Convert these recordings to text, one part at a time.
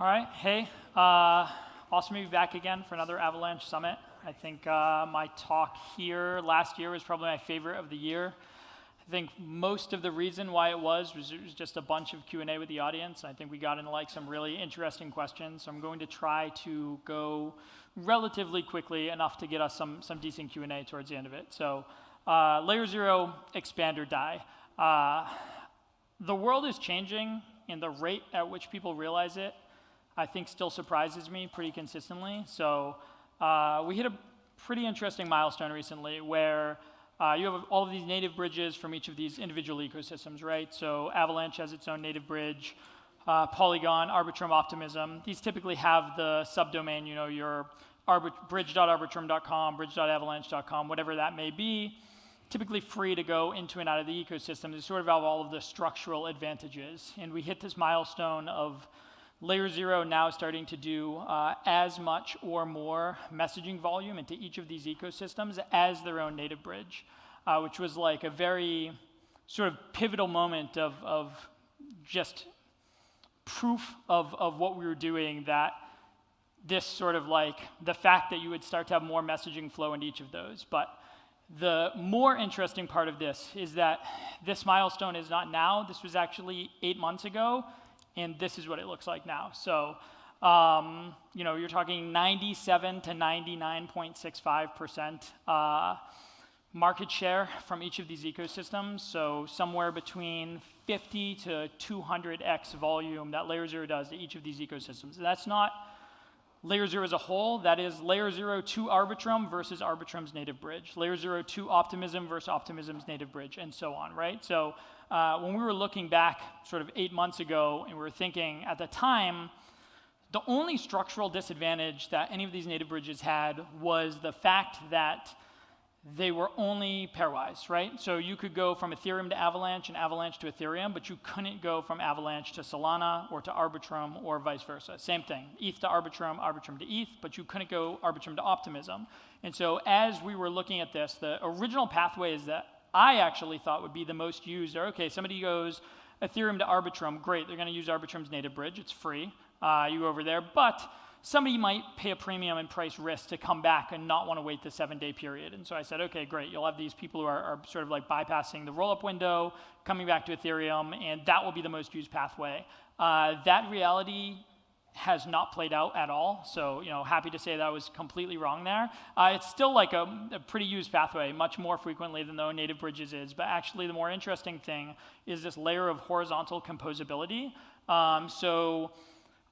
All right, hey, awesome to be back again for another Avalanche Summit. I think my talk here last year was probably my favorite of the year. I think most of the reason why it was just a bunch of Q&A with the audience. I think we got into like some really interesting questions, so I'm going to try to go relatively quickly enough to get us some decent Q&A towards the end of it. So LayerZero expander die. The world is changing, and the rate at which people realize it, I think, still surprises me pretty consistently. So we hit a pretty interesting milestone recently where you have all of these native bridges from each of these individual ecosystems, right? So Avalanche has its own native bridge, Polygon, Arbitrum, Optimism. These typically have the subdomain, you know, your bridge.arbitrum.com, bridge.avalanche.com, whatever that may be, typically free to go into and out of the ecosystem. They sort of have all of the structural advantages. And we hit this milestone of LayerZero now starting to do as much or more messaging volume into each of these ecosystems as their own native bridge, which was like a very sort of pivotal moment of just proof of what we were doing, that this sort of like the fact that you would start to have more messaging flow into each of those. But the more interesting part of this is that this milestone is not now. This was actually 8 months ago. And this is what it looks like now. So, you know, you're talking 97 to 99.65% market share from each of these ecosystems. So somewhere between 50 to 200x volume that LayerZero does to each of these ecosystems. And that's not LayerZero as a whole. That is LayerZero to Arbitrum versus Arbitrum's native bridge. LayerZero to Optimism versus Optimism's native bridge, and so on, right? So when we were looking back sort of 8 months ago, and we were thinking at the time, the only structural disadvantage that any of these native bridges had was the fact that they were only pairwise, right? So you could go from Ethereum to Avalanche and Avalanche to Ethereum, but you couldn't go from Avalanche to Solana or to Arbitrum or vice versa. Same thing, ETH to Arbitrum, Arbitrum to ETH, but you couldn't go Arbitrum to Optimism. And so as we were looking at this, the original pathways that I actually thought would be the most used are, okay, somebody goes Ethereum to Arbitrum, great, they're gonna use Arbitrum's native bridge, it's free, you go over there, but somebody might pay a premium and price risk to come back and not want to wait the 7-day period. And so I said, okay, great. You'll have these people who are sort of like bypassing the roll-up window, coming back to Ethereum, and that will be the most used pathway. That reality has not played out at all. So, you know, happy to say that I was completely wrong there. It's still like a pretty used pathway, much more frequently than the native bridges is. But actually, the more interesting thing is this layer of horizontal composability. So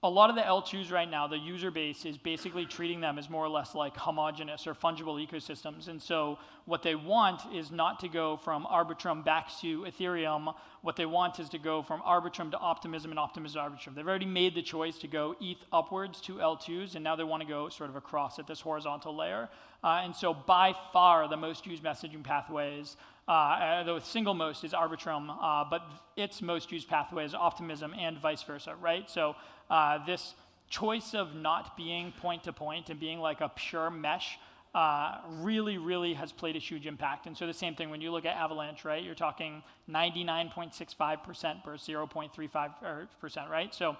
a lot of the L2s right now, the user base is basically treating them as more or less like homogeneous or fungible ecosystems. And so what they want is not to go from Arbitrum back to Ethereum. What they want is to go from Arbitrum to Optimism and Optimism to Arbitrum. They've already made the choice to go ETH upwards to L2s, and now they want to go sort of across at this horizontal layer. And so by far, the most used messaging pathways, the single most is Arbitrum, but its most used pathway is Optimism and vice versa, right? So this choice of not being point-to-point and being like a pure mesh really, really has played a huge impact. And so the same thing when you look at Avalanche, right? You're talking 99.65% versus 0.35%, right? So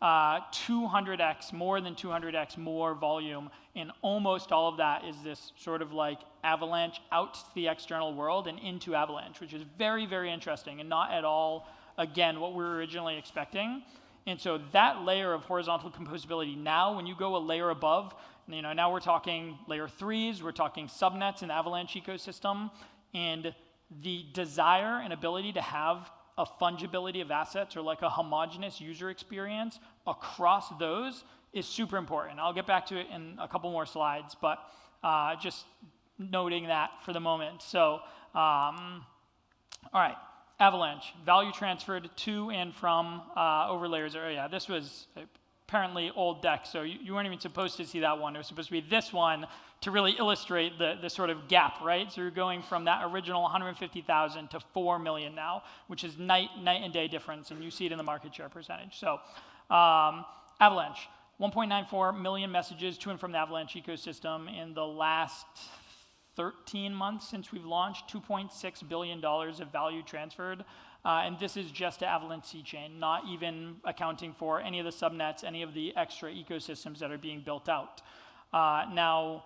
200x, more than 200x more volume, and almost all of that is this sort of like Avalanche out to the external world and into Avalanche, which is very, very interesting and not at all, again, what we were originally expecting. And so that layer of horizontal composability, now when you go a layer above, you know, now we're talking layer 3s, we're talking subnets in the Avalanche ecosystem, and the desire and ability to have a fungibility of assets or like a homogeneous user experience across those is super important. I'll get back to it in a couple more slides, but just noting that for the moment. So, all right. Avalanche, value transferred to and from over LayerZero. Yeah, this was apparently old deck, so you weren't even supposed to see that one. It was supposed to be this one to really illustrate the sort of gap, right? So you're going from that original 150,000 to 4 million now, which is night and day difference, and you see it in the market share percentage. So Avalanche, 1.94 million messages to and from the Avalanche ecosystem in the last 13 months since we've launched, $2.6 billion of value transferred. And this is just to Avalanche C-Chain, not even accounting for any of the subnets, any of the extra ecosystems that are being built out. Now,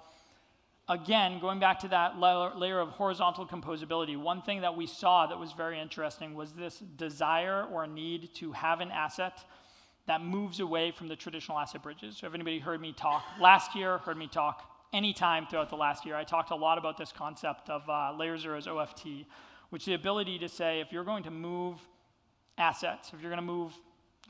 again, going back to that layer of horizontal composability, one thing that we saw that was very interesting was this desire or need to have an asset that moves away from the traditional asset bridges. So if anybody heard me talk last year, heard me talk anytime throughout the last year, I talked a lot about this concept of LayerZero's OFT, which is the ability to say, if you're going to move assets, if you're going to move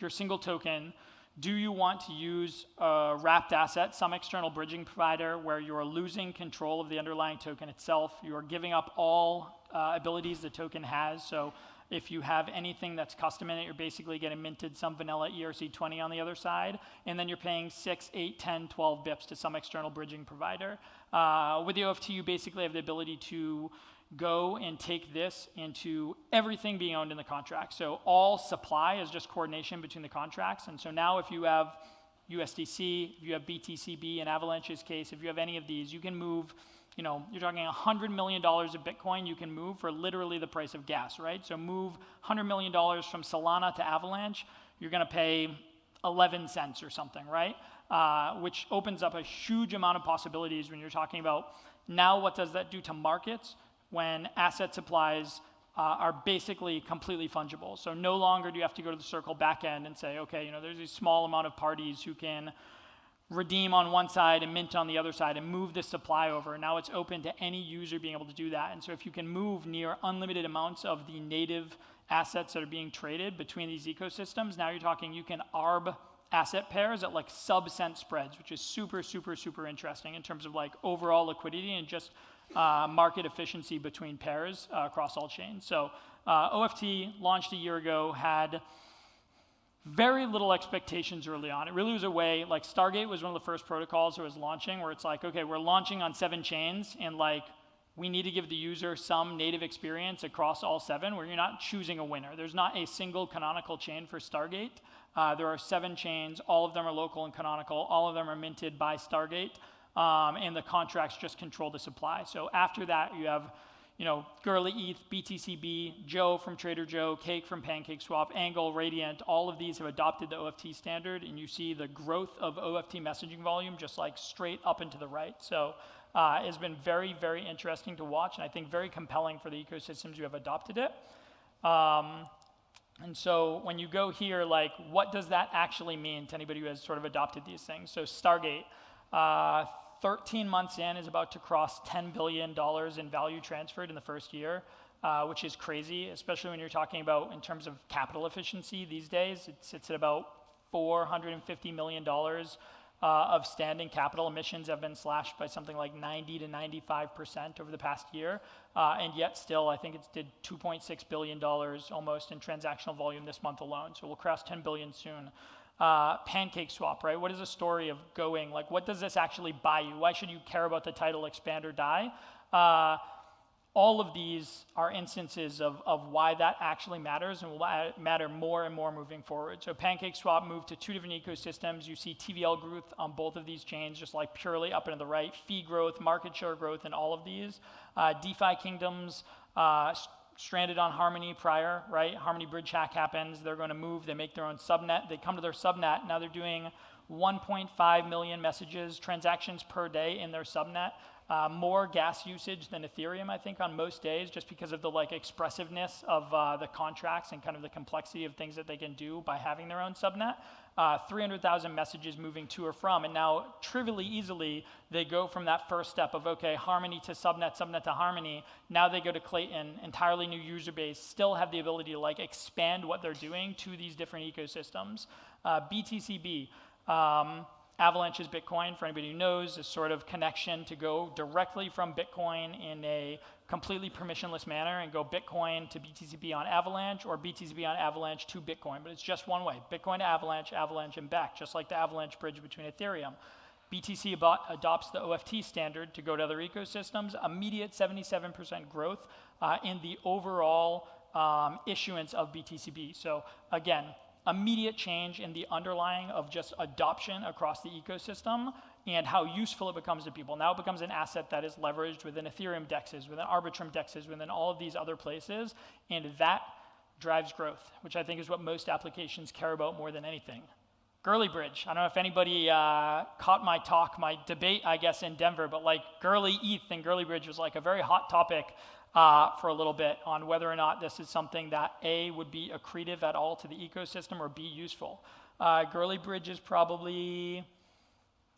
your single token, do you want to use a wrapped asset, some external bridging provider where you're losing control of the underlying token itself, you are giving up all abilities the token has, so if you have anything that's custom in it, you're basically getting minted some vanilla ERC20 on the other side, and then you're paying 6, 8, 10, 12 bips to some external bridging provider. With the OFT, you basically have the ability to go and take this into everything being owned in the contract. So all supply is just coordination between the contracts. And so now if you have USDC, if you have BTCB in Avalanche's case, if you have any of these, you can move, you know, you're talking $100 million of Bitcoin you can move for literally the price of gas, right? So move $100 million from Solana to Avalanche, you're going to pay 11 cents or something, right? Which opens up a huge amount of possibilities when you're talking about now what does that do to markets when asset supplies are basically completely fungible. So no longer do you have to go to the Circle backend and say, okay, you know, there's a small amount of parties who can redeem on one side and mint on the other side and move the supply over. Now it's open to any user being able to do that. And so if you can move near unlimited amounts of the native assets that are being traded between these ecosystems, now you're talking you can ARB asset pairs at like sub-cent spreads, which is super, super, super interesting in terms of like overall liquidity and just market efficiency between pairs across all chains. So OFT launched a year ago, had very little expectations early on. It really was a way, like Stargate was one of the first protocols that was launching where it's like, okay, we're launching on 7 chains and like we need to give the user some native experience across all 7 where you're not choosing a winner. There's not a single canonical chain for Stargate. There are 7 chains, all of them are local and canonical, all of them are minted by Stargate. And the contracts just control the supply. So after that, you have, you know, Gurley ETH, BTCB, Joe from Trader Joe, Cake from PancakeSwap, Angle, Radiant, all of these have adopted the OFT standard, and you see the growth of OFT messaging volume just like straight up and to the right. So it's been very, very interesting to watch, and I think very compelling for the ecosystems who have adopted it. And so when you go here, like, what does that actually mean to anybody who has sort of adopted these things? So Stargate, 13 months in, is about to cross $10 billion in value transferred in the first year, which is crazy, especially when you're talking about in terms of capital efficiency these days. It sits at about $450 million of standing capital. Emissions have been slashed by something like 90 to 95% over the past year, and yet still I think it did $2.6 billion almost in transactional volume this month alone, so we'll cross 10 billion soon. PancakeSwap, right? What is the story of going? Like, what does this actually buy you? Why should you care about the title expand or die? All of these are instances of why that actually matters and will matter more and more moving forward. So PancakeSwap moved to 2 different ecosystems. You see TVL growth on both of these chains, just like purely up and to the right, fee growth, market share growth in all of these. DeFi Kingdoms, stranded on Harmony prior, right? Harmony bridge hack happens, they're going to move, they make their own subnet, they come to their subnet, now they're doing 1.5 million messages, transactions per day in their subnet, more gas usage than Ethereum, I think, on most days, just because of the like expressiveness of the contracts and kind of the complexity of things that they can do by having their own subnet. 300,000 messages moving to or from, and now trivially easily they go from that first step of okay, Harmony to subnet, subnet to Harmony. Now they go to Clayton, entirely new user base, still have the ability to like expand what they're doing to these different ecosystems. BTCB, Avalanche's Bitcoin, for anybody who knows, is sort of connection to go directly from Bitcoin in a completely permissionless manner and go Bitcoin to BTCB on Avalanche or BTCB on Avalanche to Bitcoin. But it's just one way, Bitcoin to Avalanche, Avalanche and back, just like the Avalanche bridge between Ethereum. BTC adopts the OFT standard to go to other ecosystems, immediate 77% growth in the overall issuance of BTCB. So again, immediate change in the underlying of just adoption across the ecosystem and how useful it becomes to people. Now it becomes an asset that is leveraged within Ethereum dexes, within Arbitrum dexes, within all of these other places, and that drives growth, which I think is what most applications care about more than anything. Gurley Bridge. I don't know if anybody caught my talk, my debate, I guess, in Denver, but like Gurley ETH and Gurley Bridge was like a very hot topic for a little bit on whether or not this is something that A, would be accretive at all to the ecosystem, or B, useful. Gurley Bridge is probably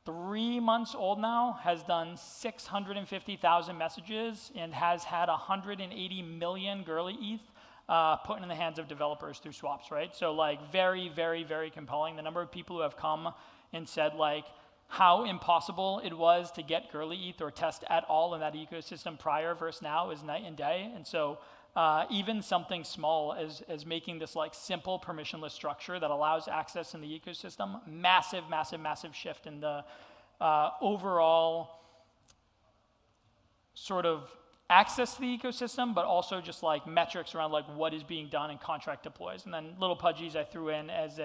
3 months old now, has done 650,000 messages, and has had 180 million Gurley ETH put in the hands of developers through swaps, right? So like very, very, very compelling. The number of people who have come and said like how impossible it was to get Gurley ETH or test at all in that ecosystem prior versus now is night and day. And so even something small as making this like simple permissionless structure that allows access in the ecosystem, massive, massive, massive shift in the overall sort of access to the ecosystem, but also just like metrics around like what is being done in contract deploys. And then little pudgies I threw in as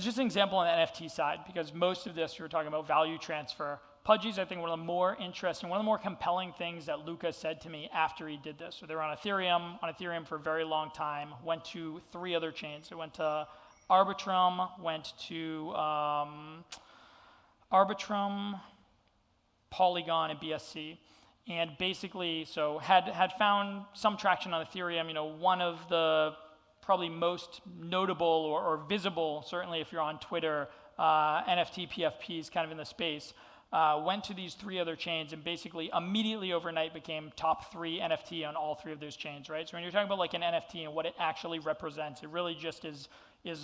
just an example on the NFT side, because most of this we were talking about value transfer. Pudgies, I think one of the more interesting, one of the more compelling things that Luca said to me after he did this. So they were on Ethereum for a very long time, went to 3 other chains. They went to Arbitrum, went to Arbitrum, Polygon, and BSC. And basically, so had found some traction on Ethereum. You know, one of the probably most notable or visible, certainly if you're on Twitter, NFT PFPs kind of in the space, went to these 3 other chains and basically immediately overnight became top 3 NFT on all 3 of those chains, right? So when you're talking about like an NFT and what it actually represents, it really just is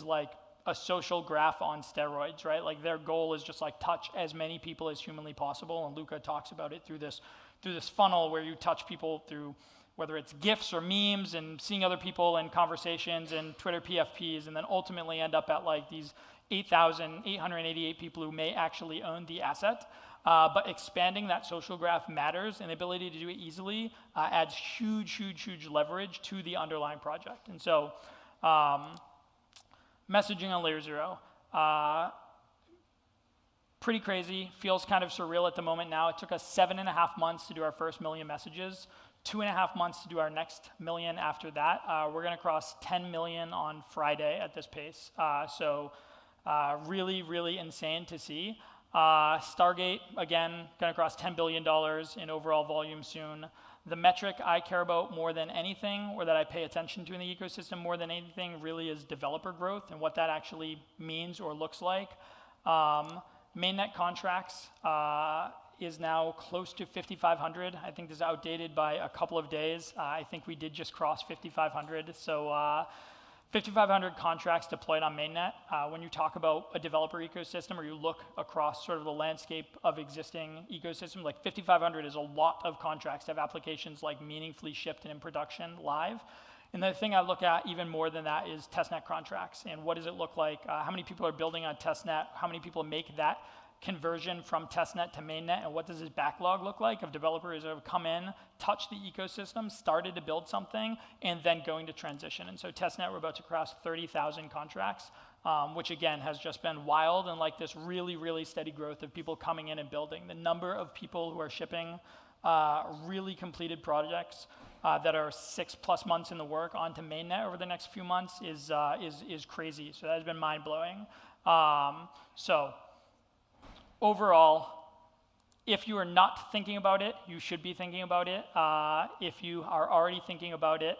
like a social graph on steroids, right? Like their goal is just like touch as many people as humanly possible, and Luca talks about it through this funnel where you touch people through whether it's GIFs or memes and seeing other people in conversations and Twitter PFPs, and then ultimately end up at like these 8,888 people who may actually own the asset. But expanding that social graph matters, and the ability to do it easily adds huge, huge, huge leverage to the underlying project. And so messaging on LayerZero. Pretty crazy, feels kind of surreal at the moment now. It took us 7.5 months to do our first 1 million messages, 2.5 months to do our next 1 million after that. We're gonna cross 10 million on Friday at this pace. So really, really insane to see. Stargate, again, gonna cross $10 billion in overall volume soon. The metric I care about more than anything, or that I pay attention to in the ecosystem more than anything, really is developer growth and what that actually means or looks like. Mainnet contracts is now close to 5,500. I think this is outdated by a couple of days. I think we did just cross 5,500. So 5,500 contracts deployed on mainnet. When you talk about a developer ecosystem, or you look across sort of the landscape of existing ecosystems, like 5,500 is a lot of contracts to have applications like meaningfully shipped and in production live. And the thing I look at even more than that is testnet contracts, and what does it look like? How many people are building on testnet? How many people make that conversion from testnet to mainnet? And what does this backlog look like of developers that have come in, touched the ecosystem, started to build something, and then going to transition? And so testnet, we're about to cross 30,000 contracts, which again has just been wild, and like this really, really steady growth of people coming in and building. The number of people who are shipping really completed projects that are 6+ months in the work onto mainnet over the next few months is crazy. So that has been mind-blowing. So overall, if you are not thinking about it, you should be thinking about it. If you are already thinking about it,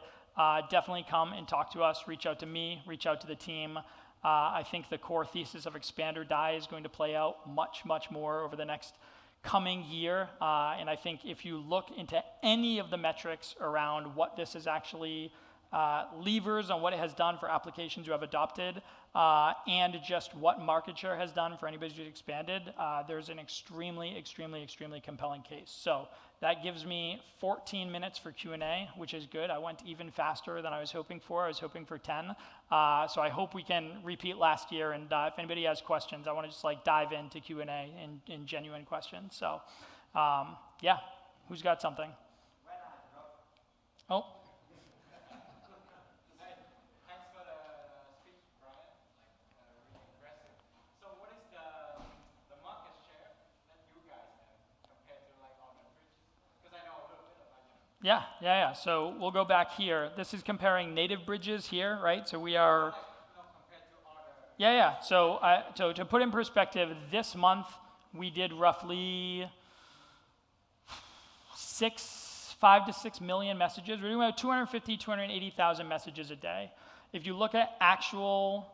definitely come and talk to us, reach out to me, reach out to the team. I think the core thesis of expand or die is going to play out much, much more over the next coming year. And I think if you look into any of the metrics around what this is actually levers on what it has done for applications who have adopted, and just what market share has done for anybody who's expanded, there's an extremely, extremely, extremely compelling case. So that gives me 14 minutes for Q&A, which is good. I went even faster than I was hoping for. I was hoping for 10. So I hope we can repeat last year. And if anybody has questions, I want to just like dive into Q&A in genuine questions. So yeah, who's got something? Oh. Thanks for the speech, Bryan. Really impressive. So what is the Yeah. So we'll go back here. This is comparing native bridges here, right? So we are. Yeah. So to put in perspective, this month we did roughly 5 to 6 million messages. We're doing about 250, 280,000 messages a day. If you look at actual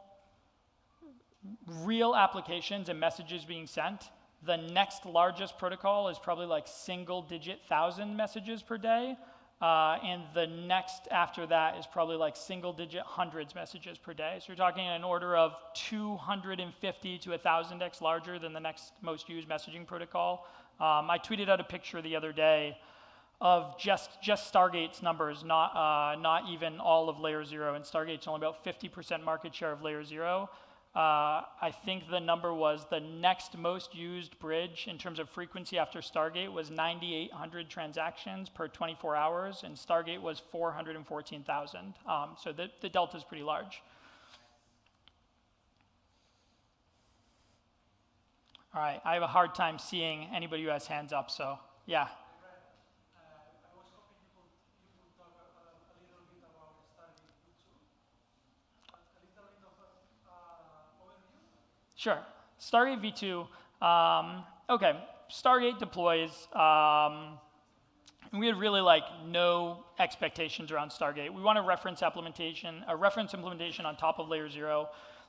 real applications and messages being sent, the next largest protocol is probably like single-digit thousand messages per day. And the next after that is probably like single-digit hundreds messages per day. So you're talking an order of 250 to 1,000x larger than the next most used messaging protocol. I tweeted out a picture the other day of just Stargate's numbers, not even all of LayerZero, and Stargate's only about 50% market share of LayerZero. I think the number was the next most used bridge in terms of frequency after Stargate was 9,800 transactions per 24 hours, and Stargate was 414,000. So the delta is pretty large. All right, I have a hard time seeing anybody who has hands up, so yeah. Sure. Stargate v2. Okay. Stargate deploys. We had really like no expectations around Stargate. We want a reference implementation on top of LayerZero.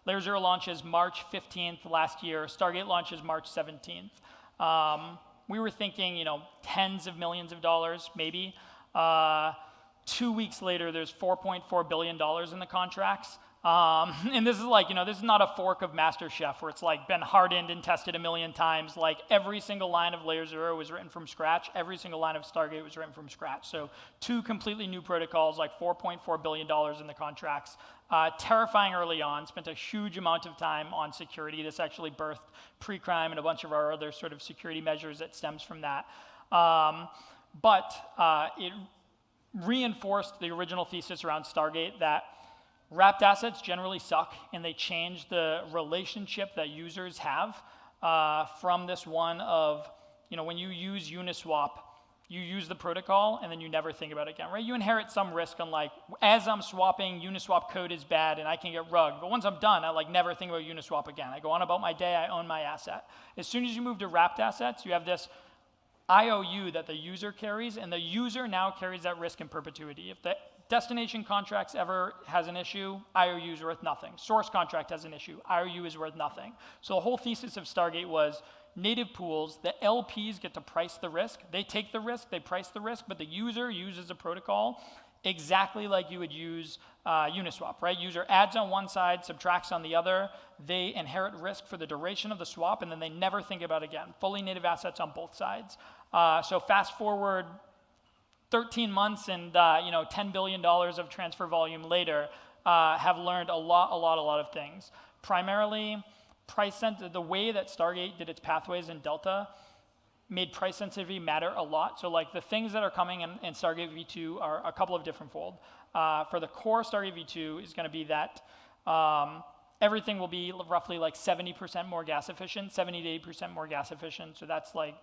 LayerZero launches March 15th last year. Stargate launches March 17th. We were thinking, tens of millions of dollars, maybe. 2 weeks later, there's $4.4 billion in the contracts. And this is like, this is not a fork of MasterChef where it's like been hardened and tested a million times. Like every single line of LayerZero was written from scratch. Every single line of Stargate was written from scratch. So 2 completely new protocols, like $4.4 billion in the contracts. Terrifying early on, spent a huge amount of time on security. This actually birthed pre-crime and a bunch of our other sort of security measures that stems from that. But it reinforced the original thesis around Stargate that wrapped assets generally suck, and they change the relationship that users have from this one of, when you use Uniswap, you use the protocol, and then you never think about it again, right? You inherit some risk on like, as I'm swapping, Uniswap code is bad, and I can get rugged. But once I'm done, I like never think about Uniswap again. I go on about my day, I own my asset. As soon as you move to wrapped assets, you have this IOU that the user carries, and the user now carries that risk in perpetuity. If the destination contracts ever has an issue, IOU is worth nothing. Source contract has an issue, IOU is worth nothing. So the whole thesis of Stargate was native pools, the LPs get to price the risk. They take the risk, they price the risk, but the user uses a protocol exactly like you would use Uniswap, right? User adds on one side, subtracts on the other. They inherit risk for the duration of the swap, and then they never think about it again. Fully native assets on both sides. So fast forward 13 months and $10 billion of transfer volume later, have learned a lot of things. Primarily, the way that Stargate did its pathways in Delta made price sensitivity matter a lot. So like the things that are coming in Stargate v2 are a couple of different fold. For the core Stargate v2 is going to be that everything will be roughly like 70% more gas efficient, 70 to 80% more gas efficient. So that's like,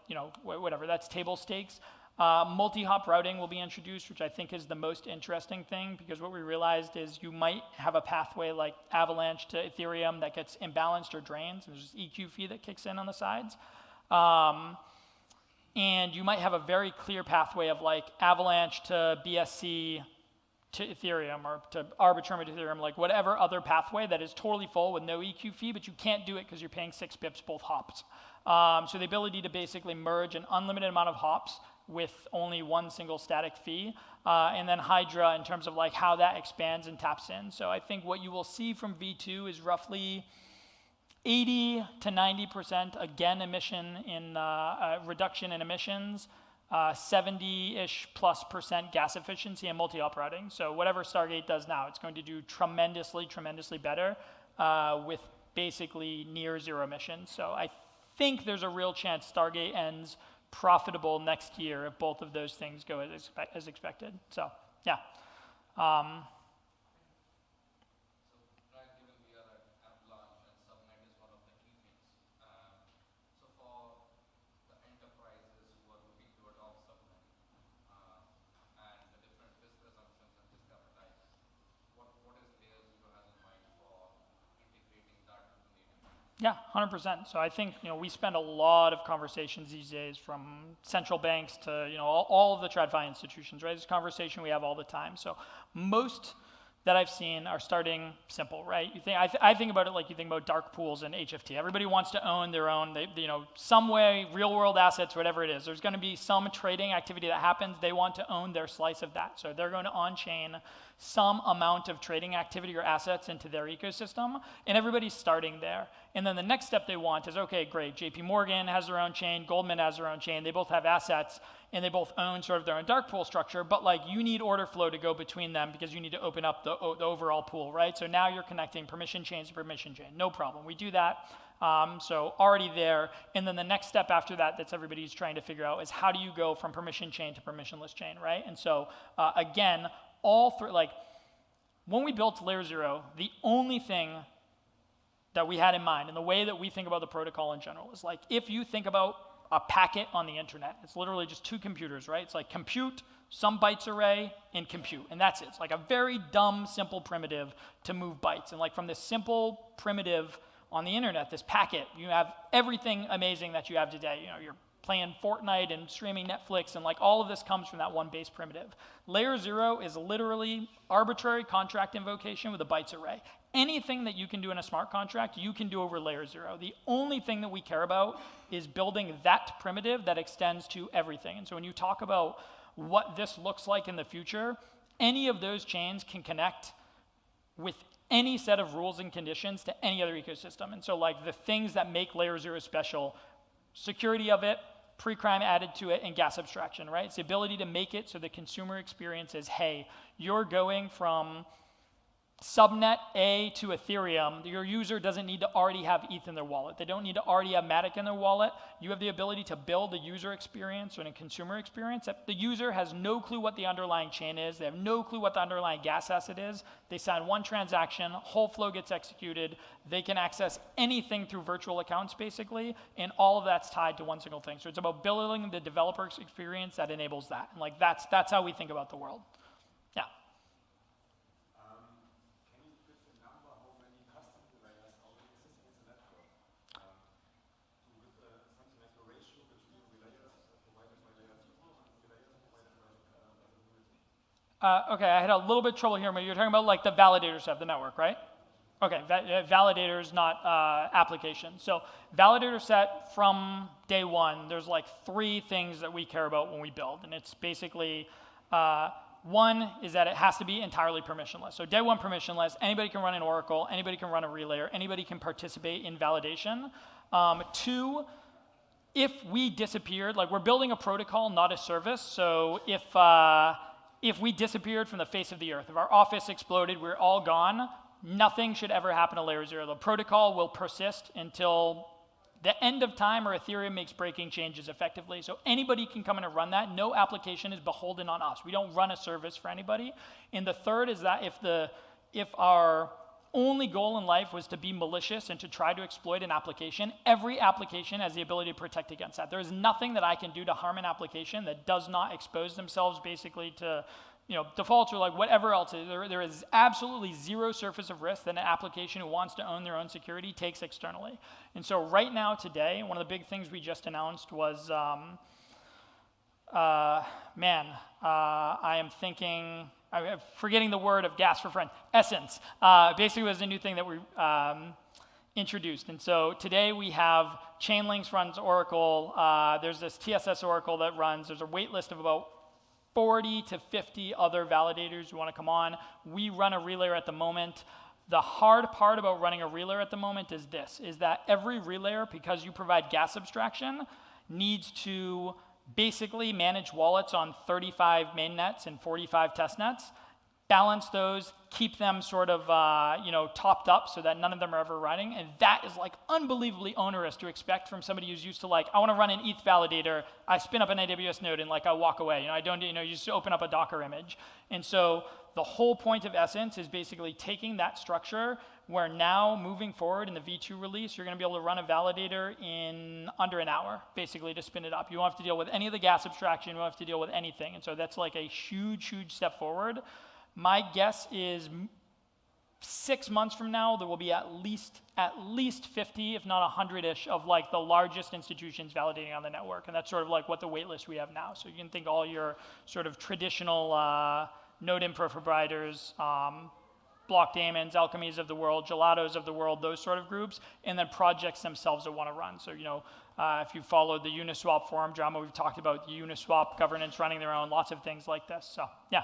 whatever, that's table stakes. Multi-hop routing will be introduced, which I think is the most interesting thing, because what we realized is you might have a pathway like Avalanche to Ethereum that gets imbalanced or drains, and there's this EQ fee that kicks in on the sides. And you might have a very clear pathway of like Avalanche to BSC to Ethereum, or to Arbitrum to Ethereum, like whatever other pathway that is totally full with no EQ fee, but you can't do it because you're paying 6 pips both hops. So the ability to basically merge an unlimited amount of hops with only one single static fee, and then Hydra in terms of like how that expands and taps in. So I think what you will see from V2 is roughly 80 to 90% again reduction in emissions, 70-ish plus % gas efficiency and multi-op routing. So whatever Stargate does now, it's going to do tremendously better with basically near zero emissions. So I think there's a real chance Stargate ends profitable next year if both of those things go as expected. So yeah. Bryan, given we are at Avalanche and subnet is one of the key things. So for the enterprises who are looking to adopt subnet, and Yeah, 100%. So I think, we spend a lot of conversations these days from central banks to, all of the TradFi institutions, right? It's a conversation we have all the time. So most that I've seen are starting simple, right? I think about it like you think about dark pools and HFT. Everybody wants to own their own, some way, real world assets, whatever it is. There's going to be some trading activity that happens. They want to own their slice of that. So they're going to on-chain some amount of trading activity or assets into their ecosystem, and everybody's starting there. And then the next step they want is, okay, great, JP Morgan has their own chain, Goldman has their own chain, they both have assets, and they both own sort of their own dark pool structure, but you need order flow to go between them because you need to open up the overall pool, right? So now you're connecting permission chains to permission chain, no problem, we do that. So already there, and then the next step after that that's everybody's trying to figure out is how do you go from permission chain to permissionless chain, right? And so again, all three, when we built LayerZero, the only thing that we had in mind and the way that we think about the protocol in general is if you think about a packet on the internet, it's literally just two computers, right? It's compute, some bytes array, and compute, and that's it. It's a very dumb, simple primitive to move bytes. And from this simple primitive on the internet, this packet, you have everything amazing that you have today. You're playing Fortnite and streaming Netflix, and all of this comes from that one base primitive. LayerZero is literally arbitrary contract invocation with a bytes array. Anything that you can do in a smart contract, you can do over LayerZero. The only thing that we care about is building that primitive that extends to everything. And so when you talk about what this looks like in the future, any of those chains can connect with any set of rules and conditions to any other ecosystem. And so the things that make LayerZero special, security of it, pre-crime added to it, and gas abstraction, right? It's the ability to make it so the consumer experience is, hey, you're going from subnet A to Ethereum. Your user doesn't need to already have ETH in their wallet. They don't need to already have Matic in their wallet. You have the ability to build a user experience or a consumer experience. The user has no clue what the underlying chain is. They have no clue what the underlying gas asset is. They sign one transaction, whole flow gets executed. They can access anything through virtual accounts, basically, and all of that's tied to one single thing. So it's about building the developer experience that enables that. And that's how we think about the world. Yeah. Okay, I had a little bit of trouble here, but you're talking about the validators of the network, right? Okay, validators, not application. So validator set from day one, there's three things that we care about when we build. And it's basically, one is that it has to be entirely permissionless. So day one permissionless, anybody can run an Oracle, anybody can run a relayer, anybody can participate in validation. Two, if we disappeared, we're building a protocol, not a service. So if we disappeared from the face of the earth, if our office exploded, we're all gone, nothing should ever happen to LayerZero. The protocol will persist until the end of time or Ethereum makes breaking changes effectively. So anybody can come in and run that. No application is beholden on us. We don't run a service for anybody. And the third is that if our only goal in life was to be malicious and to try to exploit an application, every application has the ability to protect against that. There is nothing that I can do to harm an application that does not expose themselves basically to defaults or whatever else. There is absolutely zero surface of risk that an application who wants to own their own security takes externally. And so right now, today, one of the big things we just announced was, I am thinking, I'm forgetting the word of gas for friend, Essence. Basically was a new thing that we introduced. And so today we have Chainlinks runs Oracle. There's this TSS Oracle that runs. There's a wait list of about 40 to 50 other validators who want to come on. We run a relayer at the moment. The hard part about running a relayer at the moment is this, is that every relayer, because you provide gas abstraction, needs to basically manage wallets on 35 mainnets and 45 testnets, balance those, keep them sort of topped up so that none of them are ever running, and that is unbelievably onerous to expect from somebody who's used to I want to run an ETH validator, I spin up an AWS node and I walk away. I don't, you just open up a Docker image. And so the whole point of Essence is basically taking that structure where now moving forward in the V2 release, you're going to be able to run a validator in under an hour, basically, to spin it up. You won't have to deal with any of the gas abstraction, you won't have to deal with anything. And so that's a huge, huge step forward. My guess is 6 months from now, there will be at least 50, if not 100-ish, of like the largest institutions validating on the network, and that's sort of like what the wait list we have now. So you can think all your sort of traditional node infra providers, block daemons, alchemies of the world, gelatos of the world, those sort of groups, and then projects themselves that want to run. So if you followed the Uniswap forum drama, we've talked about the Uniswap governance running their own, lots of things like this. So yeah.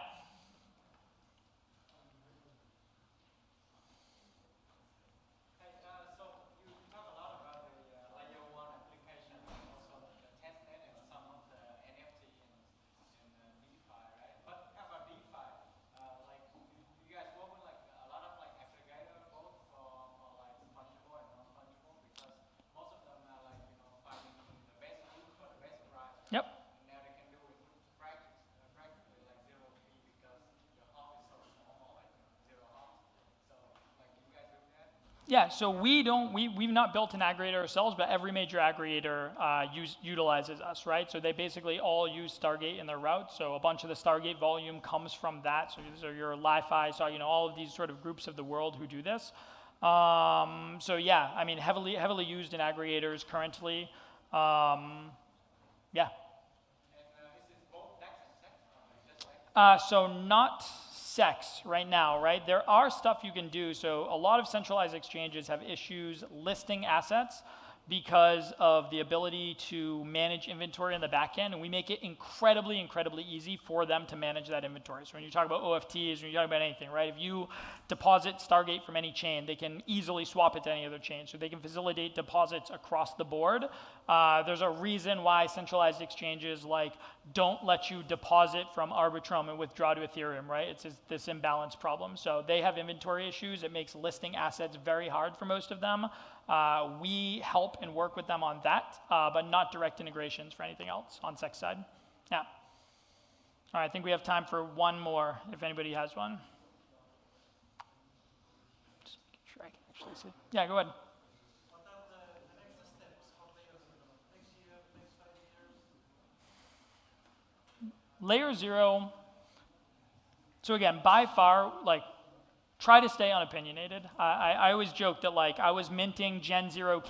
Yep. Now they can do it practically like zero fee because the hub is so small, like zero hops. So like you guys do that? Yeah, so we've not built an aggregator ourselves, but every major aggregator utilizes us, right? So they basically all use Stargate in their route. So a bunch of the Stargate volume comes from that. So these are your Li-Fi, so all of these sort of groups of the world who do this. So yeah, I mean, heavily used in aggregators currently. Yeah. And is this both DEX and SEX? So not SEX right now, right? There are stuff you can do. So a lot of centralized exchanges have issues listing assets because of the ability to manage inventory in the back end, and we make it incredibly, incredibly easy for them to manage that inventory. So when you talk about OFTs, when you talk about anything, right? If you deposit Stargate from any chain, they can easily swap it to any other chain. So they can facilitate deposits across the board. There's a reason why centralized exchanges don't let you deposit from Arbitrum and withdraw to Ethereum, right? It's this imbalance problem. So they have inventory issues. It makes listing assets very hard for most of them. We help and work with them on that, but not direct integrations for anything else on SEX side. Yeah. All right, I think we have time for one more, if anybody has one. Just making sure I can actually see. Yeah, go ahead. What are the next steps for LayerZero? Next year, next 5 years? LayerZero, so again, by far, try to stay unopinionated. I always joke that I was minting Gen Zero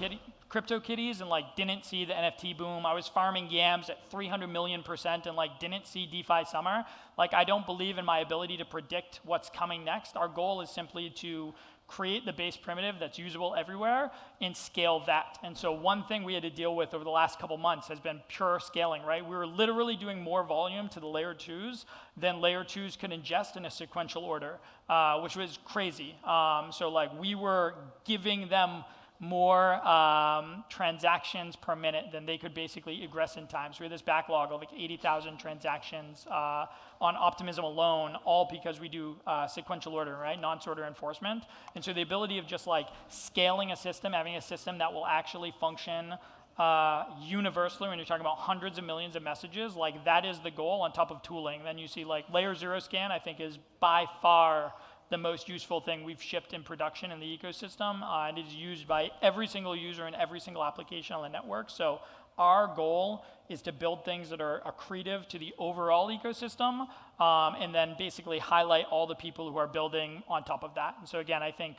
crypto kitties and didn't see the NFT boom. I was farming yams at 300 million% and didn't see DeFi summer. I don't believe in my ability to predict what's coming next. Our goal is simply to create the base primitive that's usable everywhere and scale that. And so one thing we had to deal with over the last couple months has been pure scaling, right? We were literally doing more volume to the layer 2s than layer 2s could ingest in a sequential order, which was crazy. So we were giving them more transactions per minute than they could basically egress in time. So we had this backlog of 80,000 transactions on Optimism alone, all because we do sequential order, right? Nonce order enforcement. And so the ability of just scaling a system, having a system that will actually function universally when you're talking about hundreds of millions of messages, that is the goal on top of tooling. Then you see LayerZero scan, I think, is by far the most useful thing we've shipped in production in the ecosystem, and it is used by every single user in every single application on the network. So our goal is to build things that are accretive to the overall ecosystem, and then basically highlight all the people who are building on top of that. And so again, I think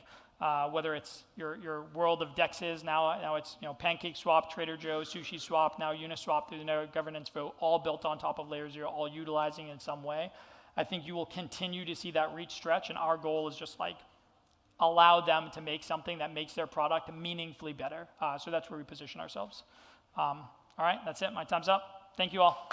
whether it's your world of DEXs, now it's PancakeSwap, Trader Joe, SushiSwap, now Uniswap through the network governance vote, all built on top of LayerZero, all utilizing in some way. I think you will continue to see that reach stretch, and our goal is just allow them to make something that makes their product meaningfully better. So that's where we position ourselves. All right, that's it. My time's up. Thank you all.